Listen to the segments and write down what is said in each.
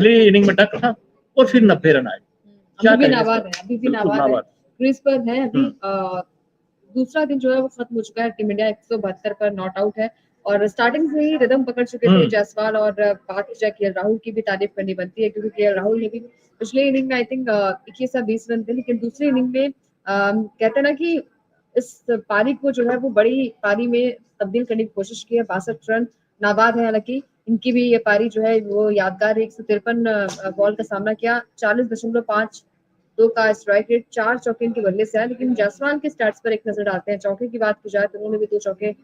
पहली इनिंग में डक था और फिर 90 रन आए। क्या अभी भी नाबाद है, क्रीज पर है अभी। दूसरा दिन जो है वो खत्म हो चुका है, टीम इंडिया 172 पर नॉट आउट है और स्टार्टिंग से ही रिदम पकड़ चुके थे जायसवाल। और बात की जाए केएल राहुल की भी तारीफ करनी बनती है, क्योंकि केएल राहुल ने भी पिछले इनिंग में आई थिंक 21 या 20 रन थे, लेकिन दूसरी इनिंग में कहते हैं ना कि इस पारी को जो है वो बड़ी पारी में तब्दील करने की कोशिश की है। 62 रन नाबाद है, हालांकि इनकी भी ये पारी जो है वो यादगार है। 153 बॉल का सामना किया, 40.52 का स्ट्राइक रेट, 4 चौके इनके बल्ले से आए। लेकिन जायसवाल के स्टैट्स पर एक नजर डालते हैं। चौके की बात की जाए तो उन्होंने भी 2 चौके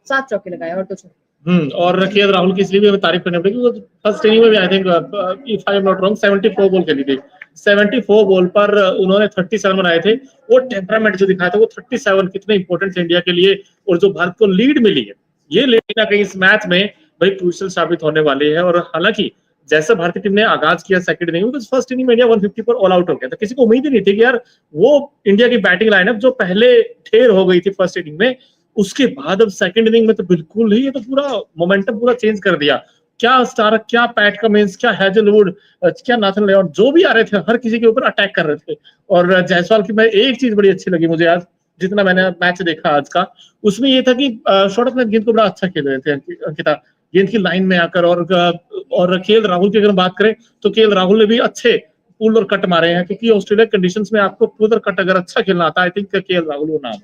7 चौके लगाए और 2 चौके। और केएल राहुल की इसलिए भी हमें तारीफ करनी पड़ेगी, वो फर्स्ट इनिंग में भी I think if I am not wrong 74 ball खेली थी। 74 बॉल पर उन्होंने 37 बनाए थे। वो टेम्परामेंट जो दिखाया था वो 37 कितने इंपॉर्टेंट है इंडिया के लिए, और जो भारत को लीड मिली है ये लीड ना कहीं इस मैच में भाई क्रूशियल साबित होने वाली है। और हालांकि जैसे भारतीय टीम ने आगाज किया सेकंड इनिंग में, तो फर्स्ट इनिंग में इंडिया 150 पर ऑल आउट हो गया था। किसी को उम्मीद ही नहीं थी कि यार वो इंडिया की बैटिंग लाइनअप जो पहले ठेर हो गई थी फर्स्ट इनिंग में, उसके बाद अब सेकंड इनिंग में तो बिल्कुल ही ये तो पूरा मोमेंटम पूरा चेंज कर दिया। क्या स्टारक, क्या पैट कमिंस, क्या हैजलवुड, क्या नाथन लियोन, जो भी आ रहे थे हर किसी के ऊपर अटैक कर रहे थे। और जायसवाल की मैं एक चीज बड़ी अच्छी लगी मुझे आज, जितना मैंने मैच देखा आज का, उसमें ये था कि शॉर्ट ऑफ गेंद को बड़ा अच्छा खेल रहे थे अंकिता, गेंद की लाइन में आकर। और केएल राहुल की अगर बात करें तो केएल राहुल ने भी अच्छे पुल और कट मारे हैं, क्योंकि ऑस्ट्रेलिया कंडीशंस में आपको पुल और कट अगर अच्छा खेलना आता है, आई थिंक केएल राहुल वो नाम है।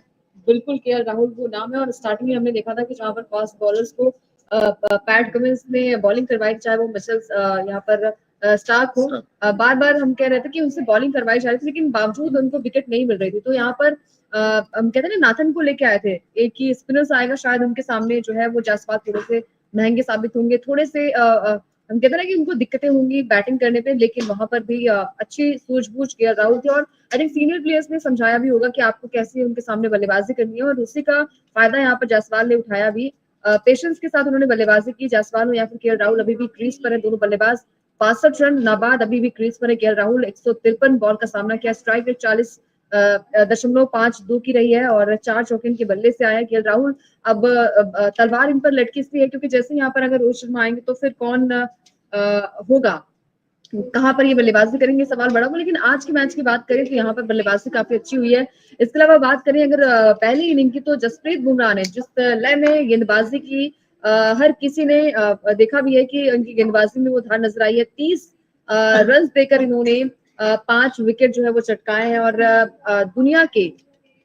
बिल्कुल केएल राहुल वो नाम है। और स्टार्टिंग में हमने देखा था कि जहां पर फास्ट बॉलर्स को पैट कमिंस ने बॉलिंग करवाई, चाहे वो मिचेल यहाँ पर स्टार्क हो, बार बार हम कह रहे थे कि उनसे बॉलिंग करवाई जा रही थी, लेकिन बावजूद उनको विकेट नहीं मिल रही थी। तो यहाँ पर हम कहते हैं ना, नाथन को लेके आए थे, एक ही स्पिनर्स आएगा शायद उनके सामने जो है वो जायसवाल थोड़े से महंगे साबित होंगे, थोड़े से हम कहते हैं ना कि उनको दिक्कतें होंगी बैटिंग करने पे, लेकिन वहां पर भी अच्छी सूझबूझ केएल राहुल थी। और आई थिंक सीनियर प्लेयर्स ने समझाया भी होगा कि आपको कैसे उनके सामने बल्लेबाजी करनी है, और उसी का फायदा यहाँ पर जायसवाल ने उठाया भी। पेशेंस के साथ उन्होंने बल्लेबाजी की, जायसवाल या फिर केएल राहुल अभी भी क्रीज पर है, दोनों बल्लेबाज। 65 रन नाबाद अभी भी क्रीज पर है केएल राहुल। 153 बॉल का सामना किया, स्ट्राइक रेट 40.52 की रही है और 4 चौके के बल्ले से आया केएल राहुल। अब तलवार इन पर लटकी इसलिए है क्योंकि जैसे यहाँ पर अगर रोहित शर्मा आएंगे तो फिर कौन होगा, कहाँ पर ये बल्लेबाजी करेंगे, सवाल बड़ा होगा। लेकिन आज के मैच की बात करें तो यहाँ पर बल्लेबाजी काफी अच्छी हुई है। इसके अलावा बात करें अगर पहली इनिंग की, तो जसप्रीत बुमराह ने जिस लय में गेंदबाजी की, हर किसी ने देखा भी है कि उनकी गेंदबाजी में वो धार नजर आई है। 30 रन देकर इन्होंने 5 विकेट जो है वो चटकाए हैं, और दुनिया के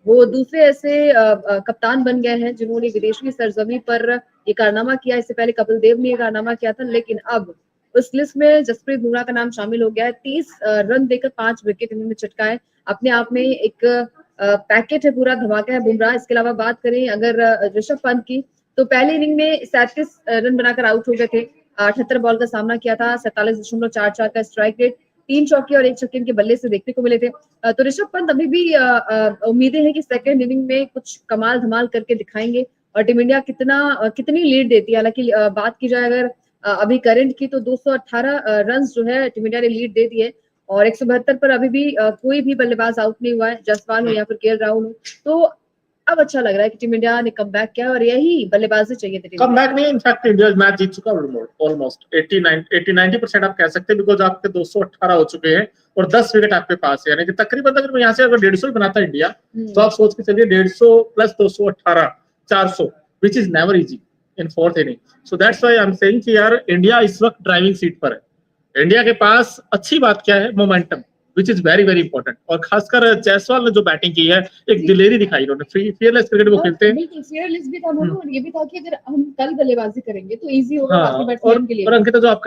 वो दूसरे ऐसे कप्तान बन गए हैं जिन्होंने विदेशी सरजमी पर ये कारनामा किया। इससे पहले कपिल देव ने ये कारनामा किया था, लेकिन अब उस लिस्ट में जसप्रीत बुमराह का नाम शामिल हो गया है। 30 रन देकर 5 विकेट इन्होंने चटकाए, अपने आप में एक पैकेट है, पूरा धमाका है बुमराह। इसके अलावा बात करें अगर ऋषभ पंत की, तो पहली इनिंग में 37 रन बनाकर आउट हो गए थे। 78 बॉल का सामना किया था, 47.44 का स्ट्राइक रेट, 3 चौके और 1 छक्के इनके बल्ले से देखने को मिले थे। तो ऋषभ पंत अभी भी उम्मीदें हैं कि सेकंड इनिंग में कुछ कमाल धमाल करके दिखाएंगे और टीम इंडिया कितनी लीड देती है। हालांकि बात की जाए अगर अभी करंट की, तो 218 रन जो है टीम इंडिया ने लीड दे दी है, और 172 पर अभी भी कोई भी बल्लेबाज आउट नहीं हुआ है, जायसवाल हो या फिर केएल राहुल हो। तो अब अच्छा लग रहा है कि टीम इंडिया ने कमबैक किया, और यही बल्लेबाजी चाहिए थी। कमबैक नहीं, इनफैक्ट इंडिया मैच जीत चुका है ऑलमोस्ट 80-90% आप कह सकते हैं, बिकॉज आपके 218 हो चुके हैं और 10 विकेट आपके पास है, यानी कि तकरीबन अगर यहाँ से अगर 150 बनाता है इंडिया, तो आप सोच के चलिए 150 plus 218 400, which is never easy in fourth inning. So that's why I am saying कि यार इंडिया इस वक्त ड्राइविंग सीट पर है। इंडिया के पास अच्छी बात क्या है, momentum, which is very very important. और खासकर जायसवाल ने जो बैटिंग की है, एक दिलेरी दिखाई उन्होंने, फियरलेस क्रिकेट वो खेलते हैं। बिल्कुल फियरलेस भी था दोनों, और ये भी था कि अगर हम कल बल्लेबाजी करेंगे तो इजी होगा बाकी बैट्समैन के लिए। और अंकिता, जो आप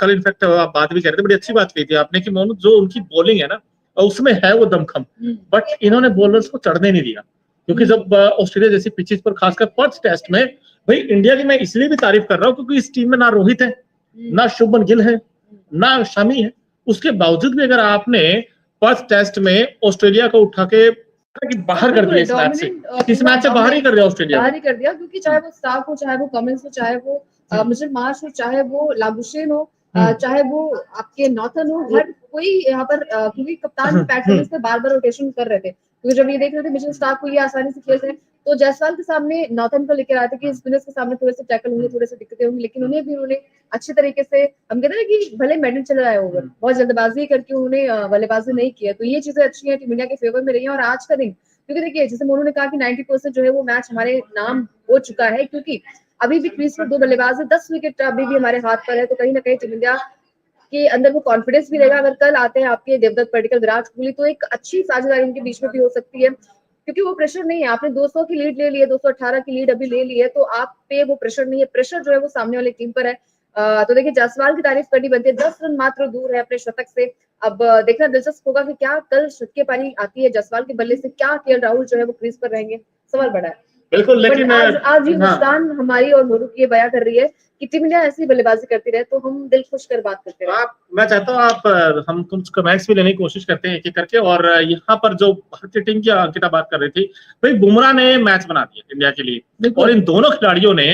कल इनफैक्ट आप बात भी कर रहे थे, बड़ी अच्छी बात की थी आपने कि मोनू जो उनकी बॉलिंग है ना, उसमें है वो दमखम, बट इन्होंने बॉलर्स को चढ़ने नहीं दिया। क्योंकि जब ऑस्ट्रेलिया जैसी पिचेस पर, खासकर फर्स्ट टेस्ट में, भाई इंडिया की मैं इसलिए भी तारीफ कर रहा हूँ क्योंकि इस टीम में ना रोहित है, ना शुभमन गिल है, ना शमी है। उसके बावजूद भी अगर आपने फर्स्ट टेस्ट में ऑस्ट्रेलिया को उठा के बाहर कर दिया, इस मैच से बाहर ही कर दिया ऑस्ट्रेलिया, बाहर ही कर दिया। क्योंकि चाहे वो स्टार्क हो, चाहे वो कमिंस हो, चाहे वो मिचेल मार्श हो, चाहे वो लाबुशेन हो, चाहे वो आपके नॉर्थन हो, हर कोई यहाँ पर, क्योंकि कप्तान पैट कमिंस पे बार बार रोटेशन कर रहे थे, क्योंकि जब ये देख रहे थे मिचेल स्टार्क को ये आसानी से खेल रहे हैं, तो जायसवाल के सामने नॉर्थन को लेकर आए थे कि स्पिनर्स के सामने थोड़े से टैकल होंगे, थोड़े से दिक्कतें होंगी, लेकिन उन्हें भी उन्होंने अच्छे तरीके से, हम कहते हैं ना कि भले मेडल चल रहा है ओवर, बहुत जल्दबाजी करके उन्होंने बल्लेबाजी नहीं किया, तो ये चीजें अच्छी है, टीम इंडिया के फेवर में रही है। और आज का दिन, क्योंकि देखिए जैसे मोनू ने कहा कि 90% जो है वो मैच हमारे नाम हो चुका है, क्योंकि अभी भी क्रीज पर 2 बल्लेबाज है, 10 विकेट अभी भी हमारे हाथ पर है, तो कहीं ना कहीं टीम इंडिया के अंदर वो कॉन्फिडेंस भी रहेगा। अगर कल आते हैं आपके देवदत्त पडिक्कल, विराट कोहली, तो एक अच्छी साझेदारी उनके बीच में भी हो सकती है, क्योंकि वो प्रेशर नहीं है। आपने 200 की लीड ले ली है, 218 की लीड अभी ले ली है, तो आप पे वो प्रेशर नहीं है, प्रेशर जो है वो सामने वाली टीम पर है। तो देखिए जायसवाल की तारीफ करनी बनती है, 10 रन मात्र दूर है अपने शतक से। अब देखना दिलचस्प होगा कि क्या कल शतकीय पारी आती है जायसवाल के बल्ले से, क्या केएल राहुल जो है वो क्रीज पर रहेंगे, सवाल बड़ा है। बिल्कुल, लेकिन आज ये हाँ, मुस्कान हमारी और मोरू की ये बयां कर रही है कि टीम इंडिया ऐसी बल्लेबाजी करती रहे, तो हम दिल खुश कर बात करते रहे। मैं चाहता हूँ हम कुछ कमेंट्स भी लेने की कोशिश करते हैं एक एक करके। और यहाँ पर जो भारतीय टीम की अंकिता बात कर रही थी, भाई बुमराह ने मैच बना दिया इंडिया के लिए, और इन दोनों खिलाड़ियों ने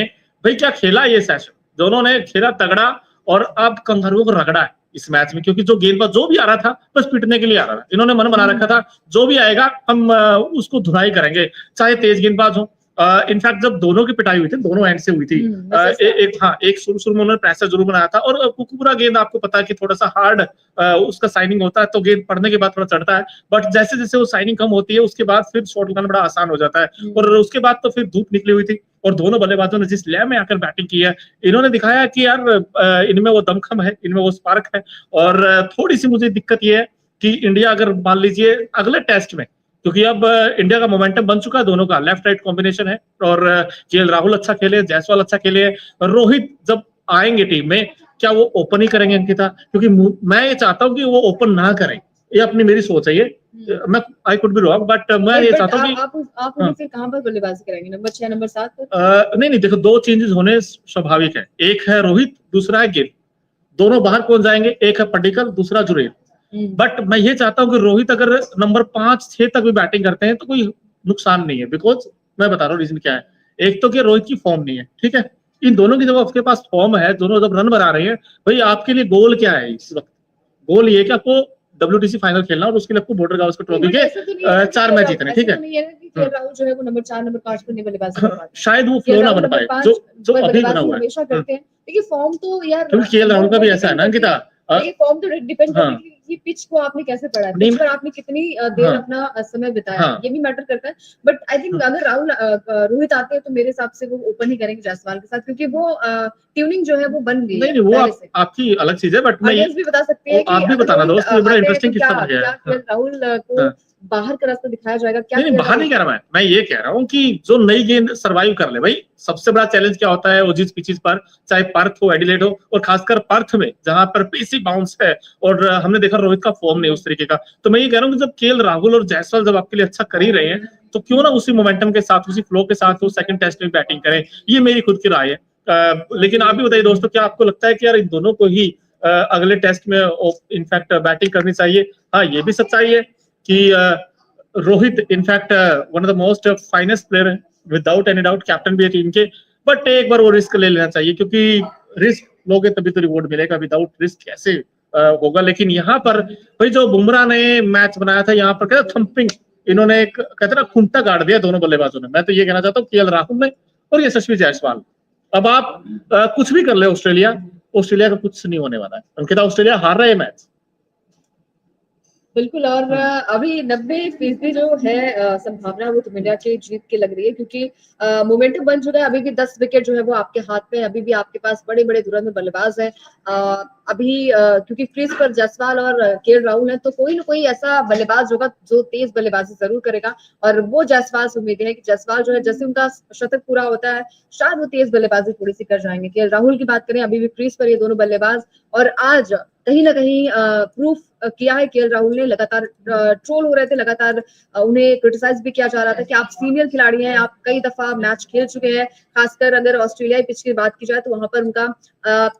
भाई क्या खेला ये सेशन, दोनों ने खेला तगड़ा, और अब कंगारुओं को रगड़ा है इस मैच में, क्योंकि जो गेंदबाज जो भी आ रहा था बस पीटने के लिए आ रहा था। इन्होंने मन बना रखा था जो भी आएगा हम उसको धुनाई करेंगे, चाहे तेज गेंदबाज हो। इनफैक्ट जब दोनों की पिटाई हुई थी, दोनों एंड से हुई थी, एक शुरू में उन्होंने प्रेशर जरूर बनाया था, और पूरा गेंद आपको पता है कि थोड़ा सा हार्ड उसका साइनिंग होता है, तो गेंद पड़ने के बाद थोड़ा चढ़ता है, बट जैसे जैसे वो साइनिंग कम होती है उसके बाद फिर शॉट लगाना बड़ा आसान हो जाता है। और उसके बाद तो फिर धूप निकली हुई थी, और दोनों बल्लेबाजों ने जिस लय में आकर बैटिंग की है, इन्होंने दिखाया कि यार इनमें वो दमखम है, इनमें वो स्पार्क है। और थोड़ी सी मुझे दिक्कत ये है कि इंडिया अगर मान लीजिए अगले टेस्ट में, क्योंकि अब इंडिया का मोमेंटम बन चुका है, दोनों का लेफ्ट राइट कॉम्बिनेशन है, और केएल राहुल अच्छा खेले, जायसवाल अच्छा खेले, रोहित जब आएंगे टीम में, क्या वो ओपन ही करेंगे अंकिता? क्योंकि मैं ये चाहता हूँ कि वो ओपन ना करें, ये अपनी मेरी सोच है। ये मैं I could be wrong, but मैं ये चाहता हूँ कि आप उन्हें फिर कहां पर बल्लेबाजी कराएंगे, नंबर 6 नंबर 7 पर? नहीं, देखो, 2 चेंजेस होने स्वाभाविक है, एक है रोहित, दूसरा है गिल, दोनों बाहर कौन जाएंगे? एक है पडिक्कल, दूसरा जुरेल। बट मैं ये चाहता हूँ कि रोहित अगर नंबर 5-6 तक भी बैटिंग करते हैं तो कोई नुकसान नहीं है, बिकॉज मैं बता रहा हूँ रीजन क्या है। एक तो कि रोहित की फॉर्म नहीं है, ठीक है, इन दोनों की जब आपके पास फॉर्म है, दोनों जब रन बना रहे हैं, भाई आपके लिए गोल क्या है इस वक्त? गोल ये कि आपको WTC फाइनल खेलना, और उसके लिए आपको बॉर्डर गावस्कर ट्रॉफी के 4 मैच जीतने, ठीक है। राहुल जो है वो नंबर 4 नंबर 5 पर नहीं बल्लेबाजी कर पाते, शायद वो फ्लो ना बन पाए जो अभी बना हुआ है। हमेशा करते हैं, देखिए फॉर्म तो यार, क्योंकि केएल राहुल का भी ऐसा है ना अंकिता, देखिए फॉर्म तो डिपेंड करता है कि पिच को आपने कैसे पढ़ा है, पिच पर आपने कितनी देर अपना समय बिताया, ये भी मैटर करता है। बट आई थिंक अगर राहुल रोहित आते हैं तो मेरे हिसाब से वो ओपन ही करेंगे जायसवाल के साथ, क्योंकि वो ट्यूनिंग जो है वो बन गई है। नहीं, वो आपकी अलग चीज है, बट मैं भी बता सकते हैं कि आप भी बताना दोस्त, ये बड़ा इंटरेस्टिंग किस्सा बन गया है। राहुल को बाहर का रास्ता दिखाया जाएगा क्या? नहीं, बाहर नहीं कह रहा मैं ये कह रहा हूँ कि जो नई गेंद सरवाइव कर ले, भाई सबसे बड़ा चैलेंज क्या होता है ओजीज पिचेस पर, चाहे पर्थ हो, एडिलेड हो, और खासकर पर्थ में जहां पर पेसी बाउंस है, और हमने देखा रोहित का फॉर्म नहीं उस तरीके का। तो मैं ये कह रहा हूँ कि जब केएल राहुल और जायसवाल जब आपके लिए अच्छा कर ही रहे हैं, तो क्यों ना उसी मोमेंटम के साथ, उसी फ्लो के साथ वो सेकंड टेस्ट में बैटिंग करें, ये मेरी खुद की राय है। लेकिन आप भी बताइए दोस्तों, क्या आपको लगता है कि यार इन दोनों को ही अगले टेस्ट में इनफैक्ट बैटिंग करनी चाहिए? हाँ, ये भी सच्चाई है कि Rohit in fact one of the most finest player है, विदाउट एनी डाउट, कैप्टन भी है टीम के, बट एक बार वो रिस्क ले लेना चाहिए, क्योंकि रिस्क लोगे तभी तो रिवॉर्ड मिलेगा, विदाउट रिस्क कैसे होगा। लेकिन यहाँ पर भाई जो बुमराह ने मैच बनाया था, यहाँ पर क्या थंपिंग, इन्होंने एक कहते ना खूंटा गाड़ दिया दोनों बल्लेबाजों ने। मैं तो ये कहना चाहता हूँ केएल राहुल ने और यशस्वी जायसवाल। अब आप कुछ भी कर ले, ऑस्ट्रेलिया का कुछ नहीं होने वाला है अंकिता, ऑस्ट्रेलिया हार रहा है मैच बिल्कुल। और अभी 90% जो है संभावना वो टीम इंडिया की जीत की लग रही है, क्योंकि मोमेंटम बन चुका है। अभी भी 10 विकेट जो है वो आपके हाथ में, अभी भी आपके पास बड़े बड़े धुरंधर बल्लेबाज है। अभी क्योंकि क्रीज पर जायसवाल और केएल राहुल है, तो कोई ना कोई ऐसा बल्लेबाज होगा जो तेज बल्लेबाजी जरूर करेगा, और वो जायसवाल से उम्मीद है कि जायसवाल जो है जैसे उनका शतक पूरा होता है, शायद वो तेज बल्लेबाजी थोड़ी सी कर जाएंगे। केएल राहुल की बात करें, अभी भी क्रीज पर ये दोनों बल्लेबाज, और आज कहीं ना कहीं प्रूफ किया है केएल राहुल ने। लगातार ट्रोल हो रहे थे, लगातार उन्हें क्रिटिसाइज भी किया जा रहा था कि आप सीनियर खिलाड़ी हैं, आप कई दफा मैच खेल चुके हैं। खासकर अगर ऑस्ट्रेलियाई पिच की बात की जाए तो वहां पर उनका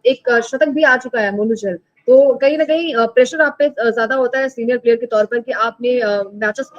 एक शतक भी आ चुका है, मोनू झेल। तो कहीं ना कहीं प्रेशर आप पे ज्यादा होता है सीनियर प्लेयर के तौर पर कि आपने मैचेस खेल